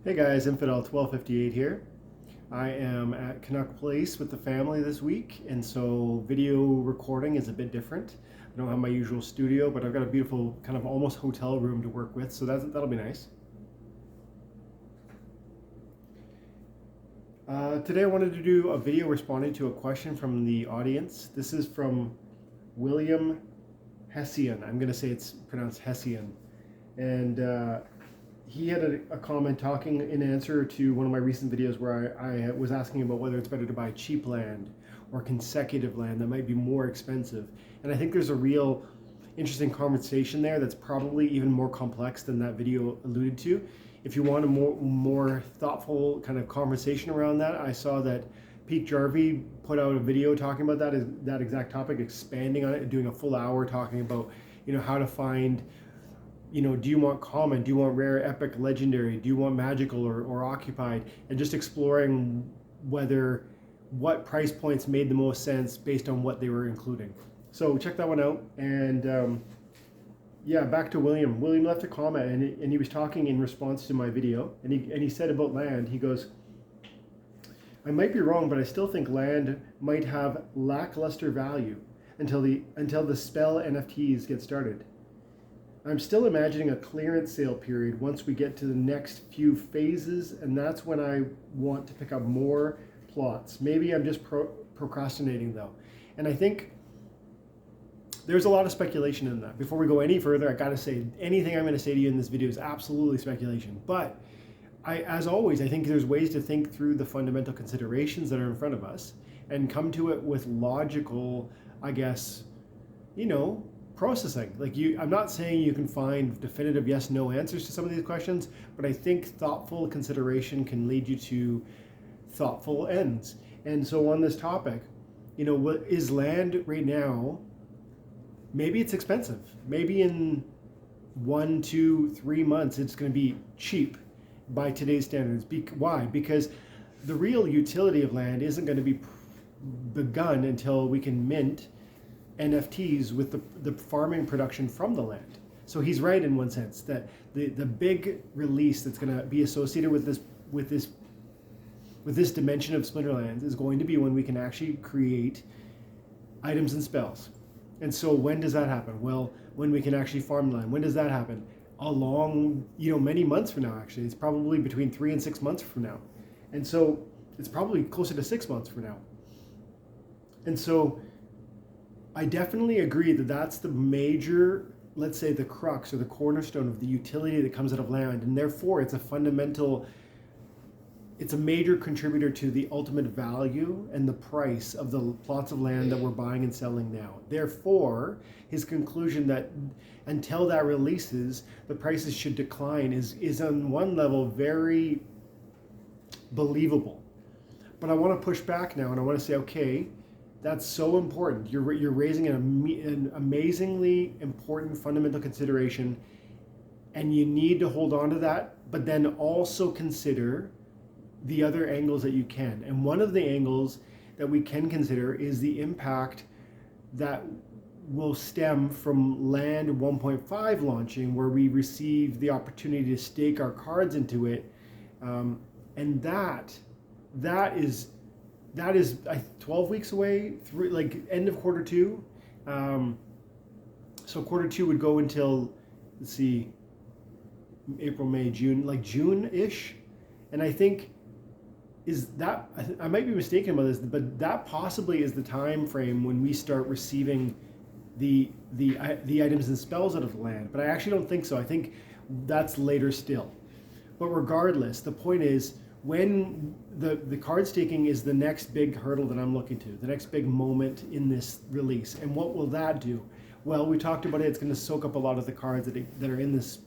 Hey guys, Infidel1258 here. I am at Canuck Place with the family this week, and so video recording is a bit different. I don't have my usual studio, but I've got a beautiful kind of almost hotel room to work with, so that'll be nice. Today I wanted to do a video responding to a question from the audience. This is from William Hessian. I'm going to say it's pronounced Hessian. And he had a comment talking in answer to one of my recent videos where I was asking about whether it's better to buy cheap land or consecutive land that might be more expensive. And I think there's a real interesting conversation there that's probably even more complex than that video alluded to. If you want a more thoughtful kind of conversation around that, I saw that Pete Jarvie put out a video talking about that exact topic, expanding on it, doing a full hour talking about how to find, do you want common, do you want rare, epic, legendary, do you want magical or occupied, and just exploring what price points made the most sense based on what they were including. So check that one out. And yeah, back to William. William left a comment, and he was talking in response to my video, and he said about land, he goes, I might be wrong, but I still think land might have lackluster value until the spell NFTs get started. I'm still imagining a clearance sale period once we get to the next few phases, and that's when I want to pick up more plots. Maybe I'm just procrastinating though. And I think there's a lot of speculation in that. Before we go any further, I gotta say, anything I'm gonna say to you in this video is absolutely speculation. But as always, I think there's ways to think through the fundamental considerations that are in front of us and come to it with logical, I guess, processing. I'm not saying you can find definitive yes/no answers to some of these questions, but I think thoughtful consideration can lead you to thoughtful ends. And so on this topic, what is land right now? Maybe it's expensive. Maybe in 1, 2, 3 months, it's going to be cheap by today's standards. Why? Because the real utility of land isn't going to be begun until we can mint NFTs with the farming production from the land. So he's right in one sense that the big release that's going to be associated with this dimension of Splinterlands is going to be when we can actually create items and spells. And so when does that happen? Well, when we can actually farm land. When does that happen? Many months from now, actually. It's probably between 3 and 6 months from now. And so it's probably closer to 6 months from now. And so I definitely agree that that's the major, let's say the crux or the cornerstone of the utility that comes out of land. And therefore it's a major contributor to the ultimate value and the price of the plots of land that we're buying and selling now. Therefore, his conclusion that until that releases, the prices should decline is on one level very believable. But I want to push back now, and I want to say, okay, that's so important. You're raising an amazingly important fundamental consideration, and you need to hold on to that, but then also consider the other angles that you can. And one of the angles that we can consider is the impact that will stem from Land 1.5 launching, where we receive the opportunity to stake our cards into it. And that is 12 weeks away, through end of quarter two. So quarter two would go until, let's see, April, May, June, like June-ish. And I think I might be mistaken about this, but that possibly is the time frame when we start receiving the items and spells out of the land. But I actually don't think so. I think that's later still. But regardless, the point is, when the card staking is the next big hurdle that I'm looking to, the next big moment in this release. And what will that do? Well, we talked about it. It's going to soak up a lot of the cards that are in this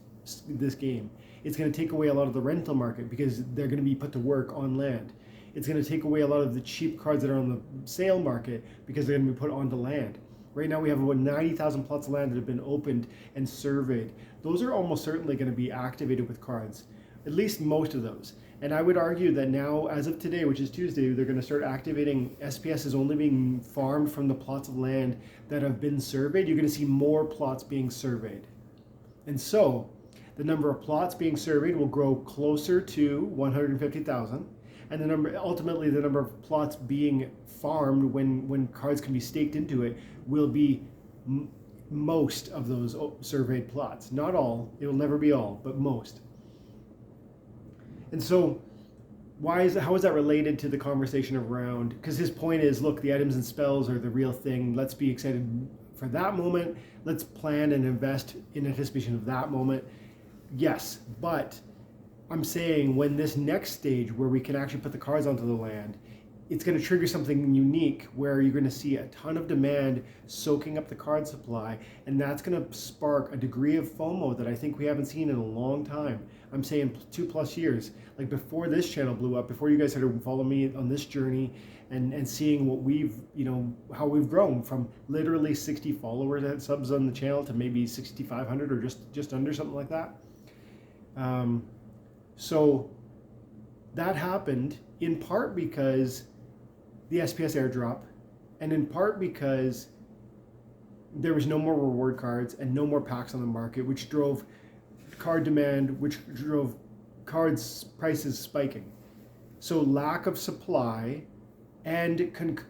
game. It's going to take away a lot of the rental market because they're going to be put to work on land. It's going to take away a lot of the cheap cards that are on the sale market because they're going to be put onto land. Right now we have about 90,000 plots of land that have been opened and surveyed. Those are almost certainly going to be activated with cards, at least most of those. And I would argue that now, as of today, which is Tuesday, they're going to start activating SPS is only being farmed from the plots of land that have been surveyed. You're going to see more plots being surveyed. And so the number of plots being surveyed will grow closer to 150,000, and ultimately the number of plots being farmed when cards can be staked into it will be most of those surveyed plots. Not all, it will never be all, but most. And so how is that related to the conversation around, because his point is, look, the items and spells are the real thing. Let's be excited for that moment. Let's plan and invest in anticipation of that moment. Yes, but I'm saying when this next stage where we can actually put the cards onto the land, it's going to trigger something unique where you're going to see a ton of demand soaking up the card supply, and that's going to spark a degree of FOMO that I think we haven't seen in a long time. I'm saying 2+ years, like before this channel blew up, before you guys started following me on this journey and seeing what we've, how we've grown from literally 60 followers and subs on the channel to maybe 6,500 or just under, something like that. So that happened in part because the SPS airdrop, and in part because there was no more reward cards and no more packs on the market, which drove card demand, which drove cards prices spiking. So lack of supply and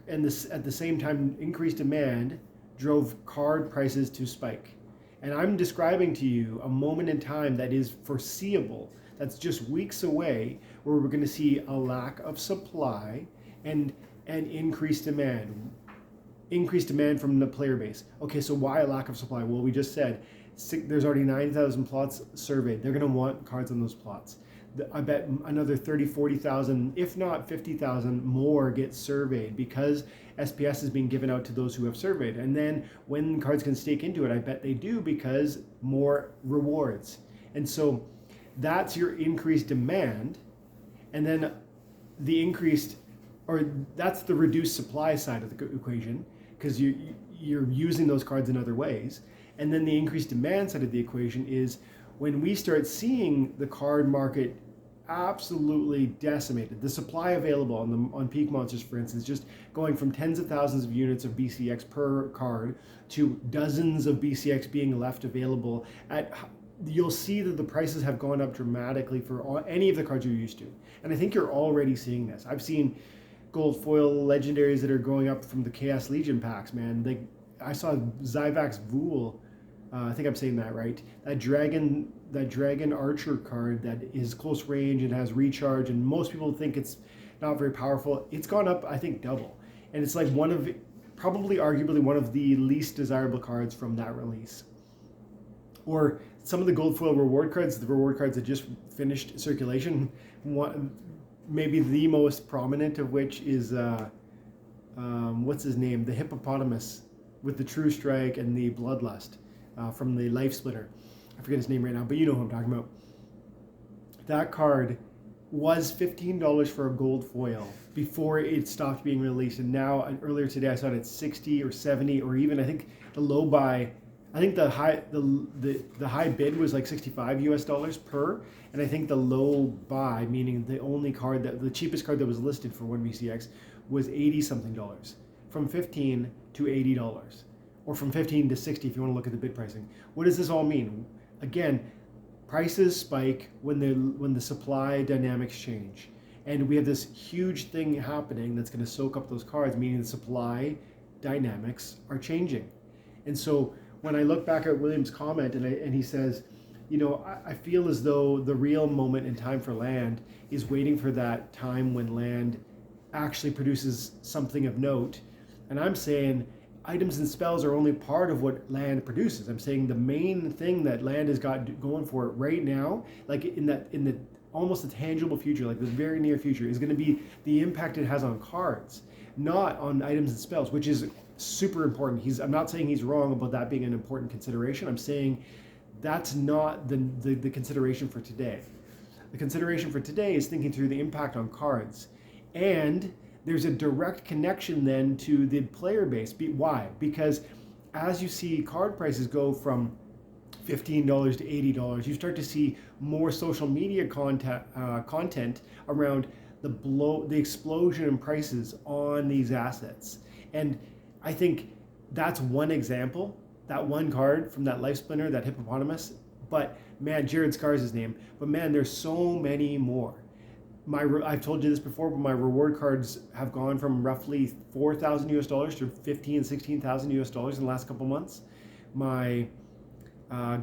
at the same time increased demand drove card prices to spike. And I'm describing to you a moment in time that is foreseeable, that's just weeks away, where we're going to see a lack of supply and increased demand from the player base. Okay, so why a lack of supply? Well, we just said there's already 9,000 plots surveyed. They're going to want cards on those plots. I bet another 30, 40,000, if not 50,000 more get surveyed because SPS is being given out to those who have surveyed. And then when cards can stake into it, I bet they do because more rewards. And so that's your increased demand. And then that's the reduced supply side of the equation, because you're using those cards in other ways. And then the increased demand side of the equation is when we start seeing the card market absolutely decimated, the supply available on Peak Monsters, for instance, just going from tens of thousands of units of BCX per card to dozens of BCX being left available you'll see that the prices have gone up dramatically for any of the cards you're used to. And I think you're already seeing this. I've seen gold foil legendaries that are going up from the Chaos Legion packs, man. I saw Zyvax Vool, I think I'm saying that right. That dragon archer card that is close range and has recharge, and most people think it's not very powerful. It's gone up, I think, double. And it's like probably arguably one of the least desirable cards from that release. Or some of the gold foil reward cards, the reward cards that just finished circulation, maybe the most prominent of which is, what's his name? The hippopotamus with the True Strike and the Bloodlust from the Life Splitter. I forget his name right now, but you know who I'm talking about. That card was $15 for a gold foil before it stopped being released. And now, earlier today, I saw it at 60 or 70, or even, I think the low buy, I think the high bid was like $65 per, and I think the low buy, meaning the cheapest card that was listed for 1BCX was $80-something, from $15 to $80, or from $15 to $60 if you want to look at the bid pricing. What does this all mean? Again, prices spike when the supply dynamics change, and we have this huge thing happening that's going to soak up those cards, meaning the supply dynamics are changing. And so when I look back at William's comment and he says, I feel as though the real moment in time for land is waiting for that time when land actually produces something of note. And I'm saying items and spells are only part of what land produces. I'm saying the main thing that land has got going for it right now, like in the almost the tangible future, like the very near future, is going to be the impact it has on cards, not on items and spells, which is super important. I'm not saying he's wrong about that being an important consideration. I'm saying that's not the consideration for today. The consideration for today is thinking through the impact on cards. And there's a direct connection then to the player base. Why? Because as you see card prices go from $15 to $80, you start to see more social media content around the explosion in prices on these assets. And I think that's one example, that one card from that Life Splinter, that hippopotamus. But man, Jared Scar's his name, but man, there's so many more. I've told you this before, but my reward cards have gone from roughly 4,000 US dollars to 15, 16,000 US dollars in the last couple months. My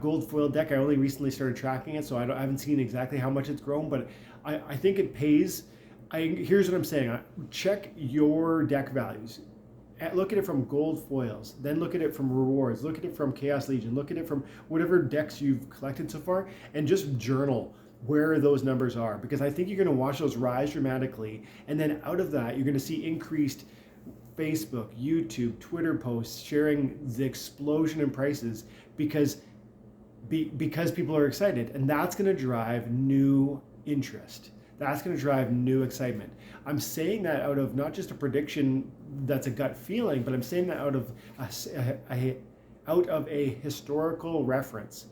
gold foil deck, I only recently started tracking it, so I haven't seen exactly how much it's grown, but I think it pays. Here's what I'm saying. Check your deck values. Look at it from gold foils, then look at it from rewards, look at it from Chaos Legion, look at it from whatever decks you've collected so far, and just journal where those numbers are, because I think you're going to watch those rise dramatically, and then out of that, you're going to see increased Facebook, YouTube, Twitter posts sharing the explosion in prices because people are excited, and that's going to drive new interest. That's going to drive new excitement. I'm saying that out of not just a prediction that's a gut feeling, but I'm saying that out of a historical reference.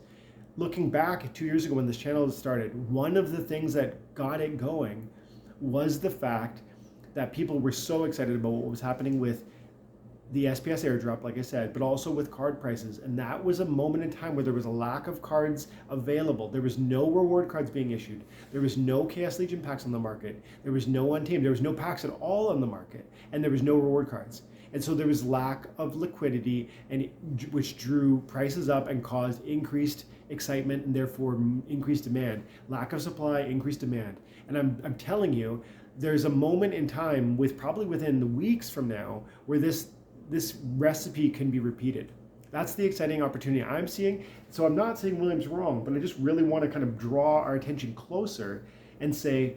Looking back 2 years ago when this channel started, one of the things that got it going was the fact that people were so excited about what was happening with the SPS airdrop, like I said, but also with card prices. And that was a moment in time where there was a lack of cards available. There was no reward cards being issued. There was no Chaos Legion packs on the market. There was no Untamed. There was no packs at all on the market. And there was no reward cards. And so there was lack of liquidity, and which drew prices up and caused increased excitement and therefore increased demand. Lack of supply, increased demand. And I'm telling you, there's a moment in time, probably within the weeks from now, where this recipe can be repeated. That's the exciting opportunity I'm seeing. So I'm not saying William's wrong, but I just really want to kind of draw our attention closer and say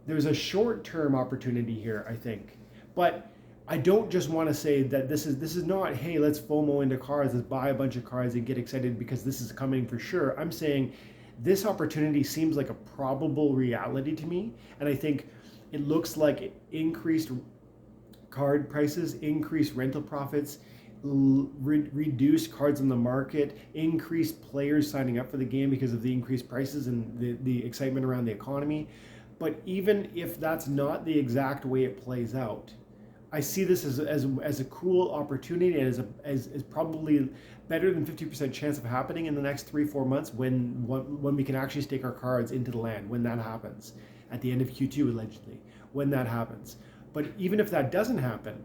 there's a short-term opportunity here, I think. But I don't just want to say that this is not, hey, let's FOMO into cards, let's buy a bunch of cards and get excited because this is coming for sure. I'm saying this opportunity seems like a probable reality to me, and I think it looks like increased card prices, increased rental profits, reduced cards on the market, increased players signing up for the game because of the increased prices and the excitement around the economy. But even if that's not the exact way it plays out, I see this as a cool opportunity and as probably better than 50% chance of happening in the next 3-4 months when we can actually stake our cards into the land, when that happens, at the end of Q2 allegedly, when that happens. But even if that doesn't happen,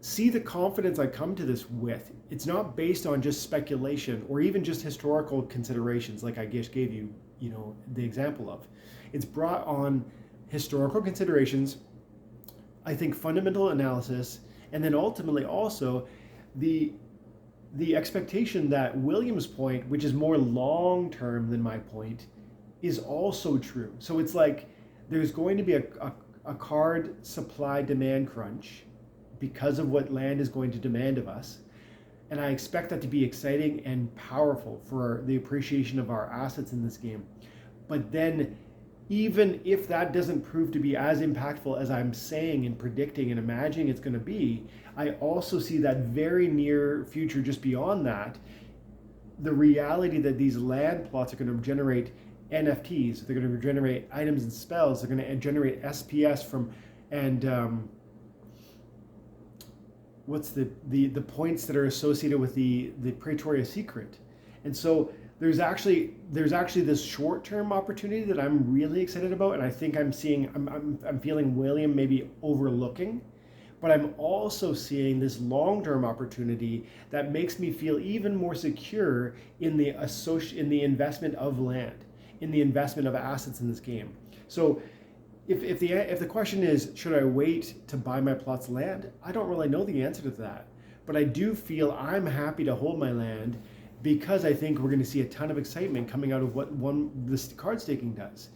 see the confidence I come to this with. It's not based on just speculation or even just historical considerations like I just gave you, the example of. It's brought on historical considerations, I think fundamental analysis, and then ultimately also the expectation that William's point, which is more long-term than my point, is also true. So it's like there's going to be a card supply demand crunch because of what land is going to demand of us. And I expect that to be exciting and powerful for the appreciation of our assets in this game. But then even if that doesn't prove to be as impactful as I'm saying and predicting and imagining it's going to be, I also see that very near future, just beyond that, the reality that these land plots are going to generate NFTs, they're going to generate items and spells, they're going to generate SPS from, and what's the points that are associated with the Praetoria secret. And so there's actually this short-term opportunity that I'm really excited about, and I think I'm feeling William maybe overlooking, but I'm also seeing this long-term opportunity that makes me feel even more secure in the investment of land, in the investment of assets in this game. So if the question is, should I wait to buy my plots of land? I don't really know the answer to that, but I do feel I'm happy to hold my land because I think we're going to see a ton of excitement coming out of what this card staking does.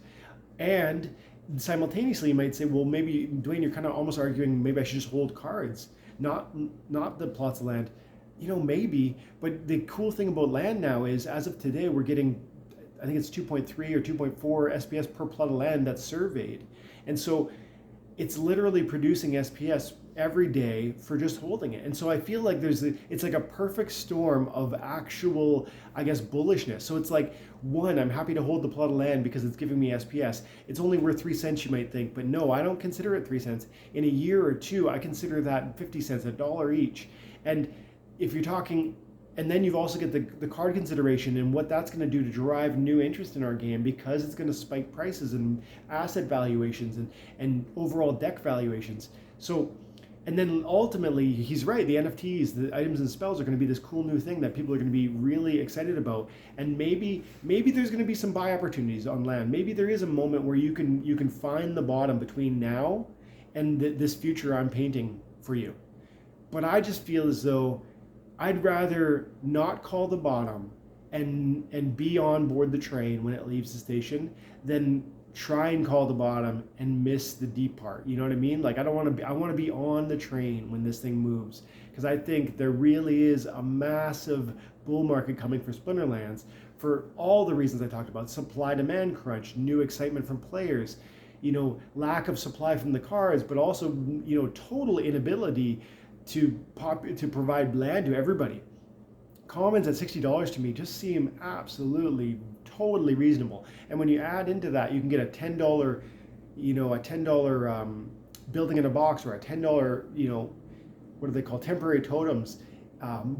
And simultaneously, you might say, well, maybe, Dwayne, you're kind of almost arguing maybe I should just hold cards, not the plots of land. Maybe, but the cool thing about land now is, as of today, we're getting, I think it's 2.3 or 2.4 SPS per plot of land that's surveyed. And so it's literally producing SPS every day for just holding it. And so I feel like it's like a perfect storm of actual, I guess, bullishness. So it's like, one, I'm happy to hold the plot of land because it's giving me SPS. It's only worth 3 cents, you might think, but no, I don't consider it 3 cents. In a year or two, I consider that 50 cents, $1 each. And if you're talking And then you've also got the card consideration and what that's going to do to drive new interest in our game, because it's going to spike prices and asset valuations and overall deck valuations. So, and then ultimately, he's right, the NFTs, the items and spells, are going to be this cool new thing that people are going to be really excited about. And maybe there's going to be some buy opportunities on land. Maybe there is a moment where you can find the bottom between now and this future I'm painting for you. But I just feel as though I'd rather not call the bottom and be on board the train when it leaves the station than try and call the bottom and miss the deep part. You know what I mean? Like, I want to be on the train when this thing moves, because I think there really is a massive bull market coming for Splinterlands for all the reasons I talked about: supply demand crunch, new excitement from players, lack of supply from the cards, but also total inability to provide land to everybody. Commons at $60 to me just seem absolutely, totally reasonable. And when you add into that, you can get a $10, building in a box, or a $10, what do they call, temporary totems,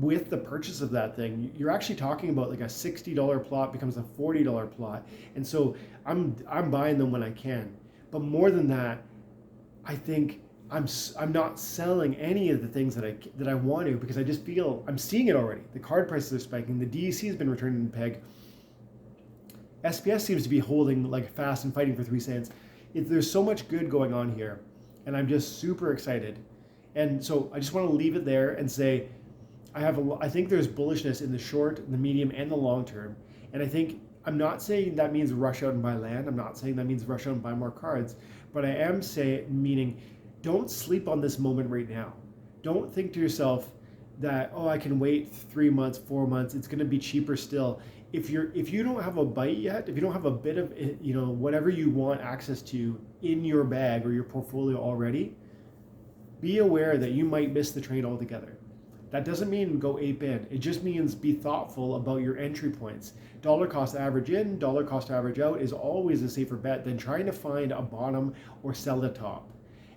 with the purchase of that thing. You're actually talking about like a $60 plot becomes a $40 plot. And so I'm buying them when I can. But more than that, I think I'm not selling any of the things that I want to, because I just feel I'm seeing it already. The card prices are spiking. The DEC has been returning the peg. SPS seems to be holding like fast and fighting for 3 cents. There's so much good going on here, and I'm just super excited. And so I just want to leave it there and say I think there's bullishness in the short, the medium, and the long term. And I think I'm not saying that means rush out and buy land. I'm not saying that means rush out and buy more cards. But I am meaning, don't sleep on this moment right now. Don't think to yourself that, oh, I can wait 3 months, 4 months, it's going to be cheaper still. If you don't have a bite yet, if you don't have a bit of whatever you want access to in your bag or your portfolio already, be aware that you might miss the train altogether. That doesn't mean go ape in. It just means be thoughtful about your entry points. Dollar cost average in, dollar cost average out is always a safer bet than trying to find a bottom or sell the top.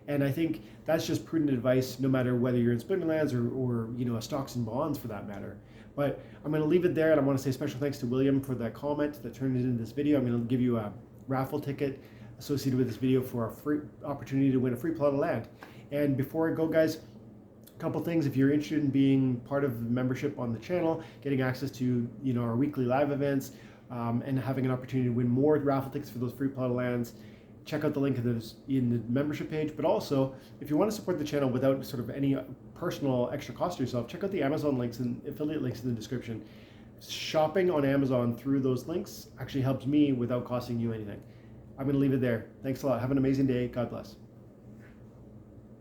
And I think that's just prudent advice, no matter whether you're in Splinterlands or a stocks and bonds for that matter. But I'm going to leave it there, and I want to say special thanks to William for that comment that turned it into this video. I'm going to give you a raffle ticket associated with this video for a free opportunity to win a free plot of land. And before I go, guys, a couple things. If you're interested in being part of the membership on the channel, getting access to our weekly live events, and having an opportunity to win more raffle tickets for those free plot of lands, check out the link in the membership page. But also, if you want to support the channel without sort of any personal extra cost to yourself, check out the Amazon links and affiliate links in the description. Shopping on Amazon through those links actually helps me without costing you anything. I'm going to leave it there. Thanks a lot. Have an amazing day. God bless.